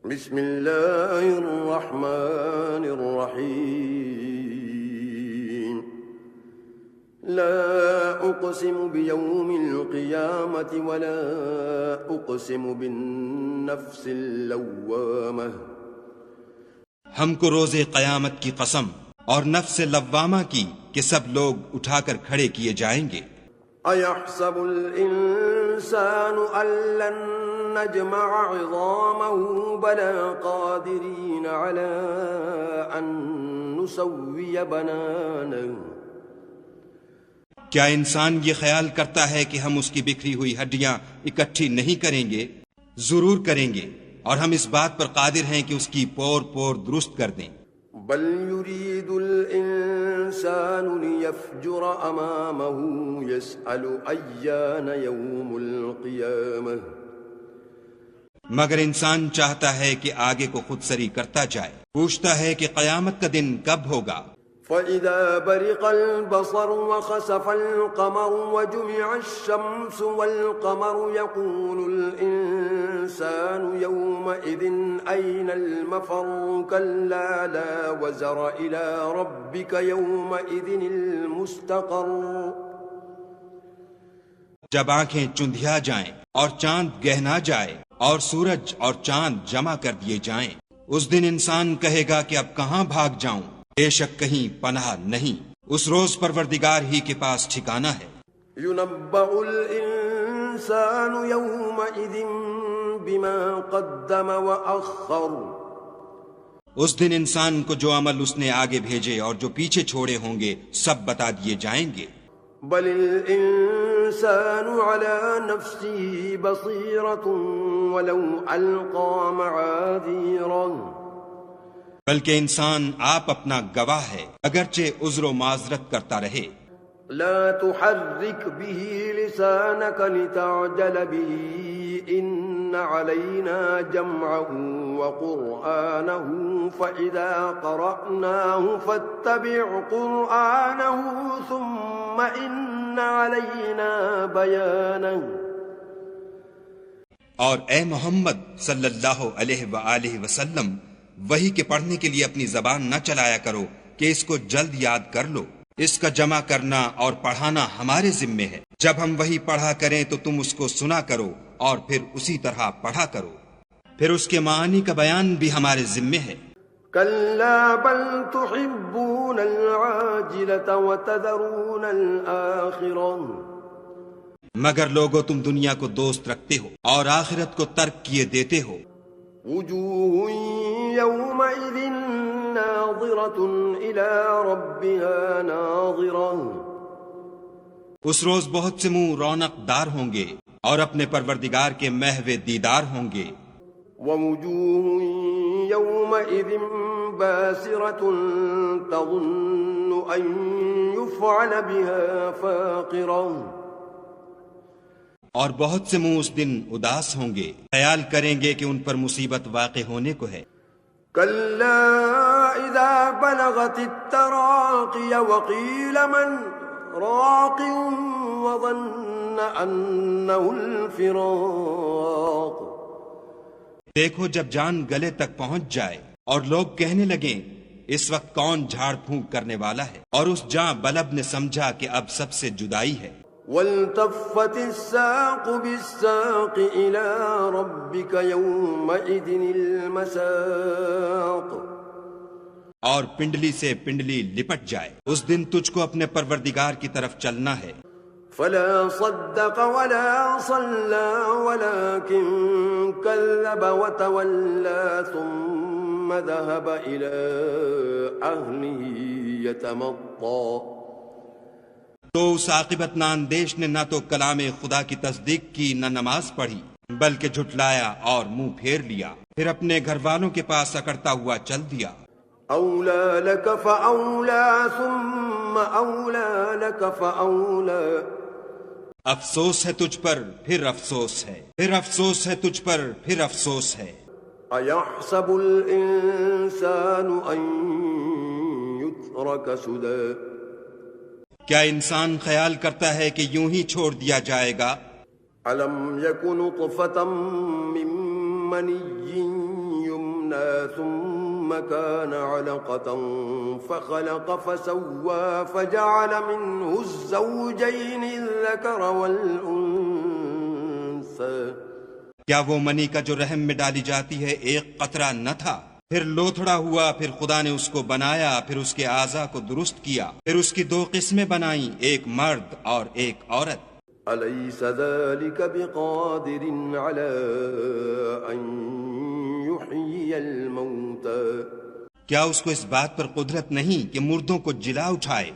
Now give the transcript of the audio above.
بسم اللہ الرحمن الرحیم لا اقسم بیوم القیامت ولا اقسم بالنفس اللوامہ. ہم کو روز قیامت کی قسم اور نفس لوامہ کی کہ سب لوگ اٹھا کر کھڑے کیے جائیں گے. ایحسب الانسان ان لن نجمع عظامه بلا قادرین علی ان نسوی بنانہ. کیا انسان یہ خیال کرتا ہے کہ ہم اس کی بکھری ہوئی ہڈیاں اکٹھی نہیں کریں گے؟ ضرور کریں گے، اور ہم اس بات پر قادر ہیں کہ اس کی پور پور درست کر دیں. بل يريد الإنسان ليفجر أمامه يسأل أيان يوم القيامة. مگر انسان چاہتا ہے کہ آگے کو خود سری کرتا جائے، پوچھتا ہے کہ قیامت کا دن کب ہوگا. فإذا برق البصر وخسف القمر وجمع الشمس والقمر يقول الإنسان يومئذ أين المفر كلا لا وزر إلى ربك يومئذ المستقر. جب آنکھیں چندھیا جائیں اور چاند گہنا جائے اور سورج اور چاند جمع کر دیے جائیں، اس دن انسان کہے گا کہ اب کہاں بھاگ جاؤں، بے شک کہیں پناہ نہیں. اس روز پروردگار ہی کے پاس ٹھکانہ ہے. ينبأ الإنسان يومئذ بما قدم وأخر. اس دن انسان کو جو عمل اس نے آگے بھیجے اور جو پیچھے چھوڑے ہوں گے سب بتا دیے جائیں گے. بل الإنسان على نفسه بصيرة ولو ألقى معاذيره. بلکہ انسان آپ اپنا گواہ ہے اگرچہ عذر و معذرت کرتا رہے. لا تحرك به لسانك لتعجل به إن علينا جمعه وقرآنه فإذا قرأناه فاتبع قرآنه ثم إن علينا بيانه. اور اے محمد صلی اللہ علیہ وآلہ وسلم، وحی کے پڑھنے کے لیے اپنی زبان نہ چلایا کرو کہ اس کو جلد یاد کر لو. اس کا جمع کرنا اور پڑھانا ہمارے ذمے ہے. جب ہم وحی پڑھا کریں تو تم اس کو سنا کرو اور پھر اسی طرح پڑھا کرو. پھر اس کے معانی کا بیان بھی ہمارے ذمے ہے. كلا بل تحبون العاجلة وتذرون الآخرة. مگر لوگو تم دنیا کو دوست رکھتے ہو اور آخرت کو ترک کیے دیتے ہو. وجوه يومئذ ناظرة إلى ربها ناظرة. اس روز بہت سے منہ رونق دار ہوں گے اور اپنے پروردگار کے محو دیدار ہوں گے. ووجوه يومئذ باسرة تظن أن يفعل بها فاقرة. اور بہت سے منہ اس دن اداس ہوں گے، خیال کریں گے کہ ان پر مصیبت واقع ہونے کو ہے. كلا إذا بلغت التراقي وقيل من راق وظن أنه الفراق. دیکھو جب جان گلے تک پہنچ جائے اور لوگ کہنے لگیں اس وقت کون جھاڑ پھونک کرنے والا ہے، اور اس جاں بلب نے سمجھا کہ اب سب سے جدائی ہے. والتفت الساق بالساق إلى ربك يومئذ المساق. اور پنڈلی سے پنڈلی لپٹ جائے، اس دن تجھ کو اپنے پروردگار کی طرف چلنا ہے. فلا صدق ولا صلى ولكن كذب وتولى ثم ذهب إلى أهله يتمطى. تو اس عاقبت ناندیش نے نہ تو کلام خدا کی تصدیق کی نہ نماز پڑھی، بلکہ جھٹلایا اور منہ پھیر لیا، پھر اپنے گھر والوں کے پاس اکڑتا ہوا چل دیا. أولى لك فأولى ثم أولى لك فأولى. افسوس ہے تجھ پر پھر افسوس ہے، پھر افسوس ہے تجھ پر پھر افسوس ہے. أيحسب الإنسان أن يترك سدى. کیا انسان خیال کرتا ہے کہ یوں ہی چھوڑ دیا جائے گا؟ أَلَمْ يَكُ نُطْفَةً مِّن مَّنِيٍّ ثم كان علقة فخلق فسوى فجعل منه الزوجين الذكر والأنثى کیا وہ منی کا جو رحم میں ڈالی جاتی ہے ایک قطرہ نہ تھا؟ پھر لوتھڑا ہوا، پھر خدا نے اس کو بنایا، پھر اس کے اعضاء کو درست کیا، پھر اس کی دو قسمیں بنائیں، ایک مرد اور ایک عورت۔ أليس ذلك بقادر على أن يحيي الموتى کیا اس کو اس بات پر قدرت نہیں کہ مردوں کو جلا اٹھائے؟